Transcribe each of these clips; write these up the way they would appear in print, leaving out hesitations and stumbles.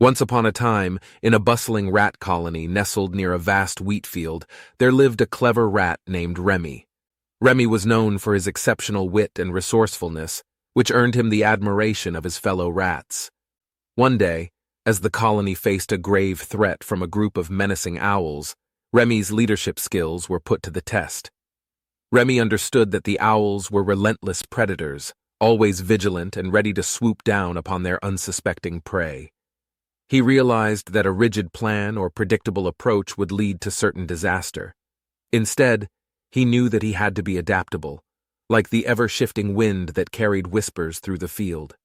Once upon a time, in a bustling rat colony nestled near a vast wheat field, there lived a clever rat named Remy. Remy was known for his exceptional wit and resourcefulness, which earned him the admiration of his fellow rats. One day, as the colony faced a grave threat from a group of menacing owls, Remy's leadership skills were put to the test. Remy understood that the owls were relentless predators, always vigilant and ready to swoop down upon their unsuspecting prey. He realized that a rigid plan or predictable approach would lead to certain disaster. Instead, he knew that he had to be adaptable, like the ever-shifting wind that carried whispers through the field.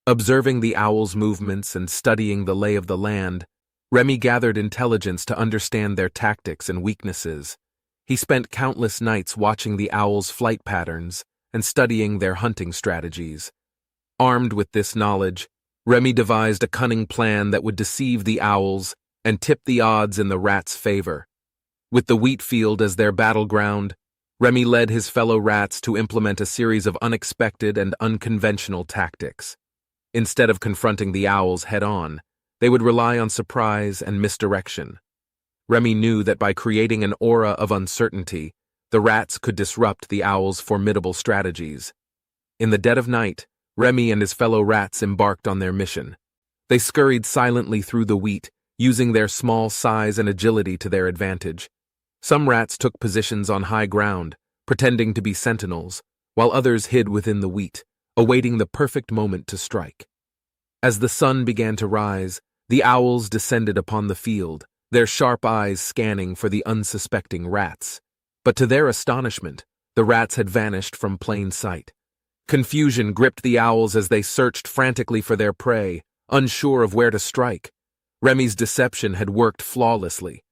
Observing the owls' movements and studying the lay of the land, Remy gathered intelligence to understand their tactics and weaknesses. He spent countless nights watching the owls' flight patterns and studying their hunting strategies. Armed with this knowledge, Remy devised a cunning plan that would deceive the owls and tip the odds in the rats' favor. With the wheat field as their battleground, Remy led his fellow rats to implement a series of unexpected and unconventional tactics. Instead of confronting the owls head-on, they would rely on surprise and misdirection. Remy knew that by creating an aura of uncertainty, the rats could disrupt the owls' formidable strategies. In the dead of night, Remy and his fellow rats embarked on their mission. They scurried silently through the wheat, using their small size and agility to their advantage. Some rats took positions on high ground, pretending to be sentinels, while others hid within the wheat, awaiting the perfect moment to strike. As the sun began to rise, the owls descended upon the field, their sharp eyes scanning for the unsuspecting rats. But to their astonishment, the rats had vanished from plain sight. Confusion gripped the owls as they searched frantically for their prey, unsure of where to strike. Remy's deception had worked flawlessly.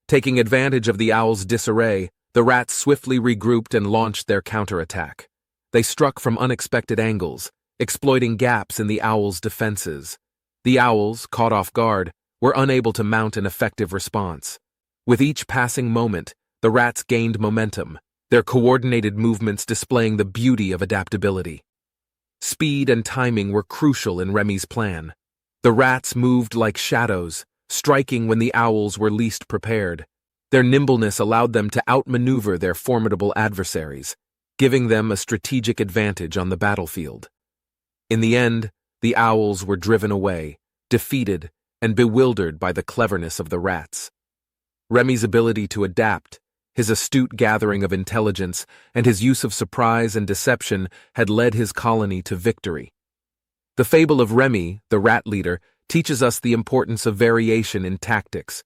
Taking advantage of the owls' disarray, the rats swiftly regrouped and launched their counterattack. They struck from unexpected angles, exploiting gaps in the owls' defenses. The owls, caught off guard, were unable to mount an effective response. With each passing moment, the rats gained momentum, their coordinated movements displaying the beauty of adaptability. Speed and timing were crucial in Remy's plan. The rats moved like shadows, striking when the owls were least prepared. Their nimbleness allowed them to outmaneuver their formidable adversaries, giving them a strategic advantage on the battlefield. In the end, the owls were driven away, defeated, and bewildered by the cleverness of the rats. Remy's ability to adapt, his astute gathering of intelligence, and his use of surprise and deception had led his colony to victory. The fable of Remy, the rat leader, teaches us the importance of variation in tactics.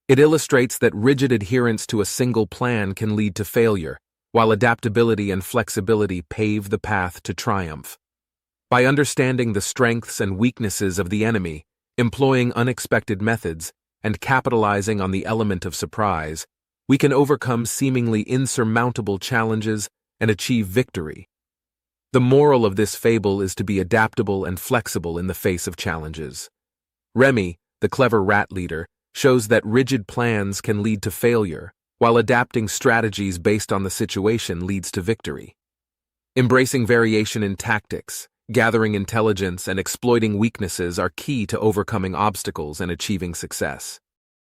It illustrates that rigid adherence to a single plan can lead to failure, while adaptability and flexibility pave the path to triumph. By understanding the strengths and weaknesses of the enemy, employing unexpected methods, and capitalizing on the element of surprise, we can overcome seemingly insurmountable challenges and achieve victory. The moral of this fable is to be adaptable and flexible in the face of challenges. Remy, the clever rat leader, shows that rigid plans can lead to failure, while adapting strategies based on the situation leads to victory. Embracing variation in tactics, gathering intelligence, and exploiting weaknesses are key to overcoming obstacles and achieving success.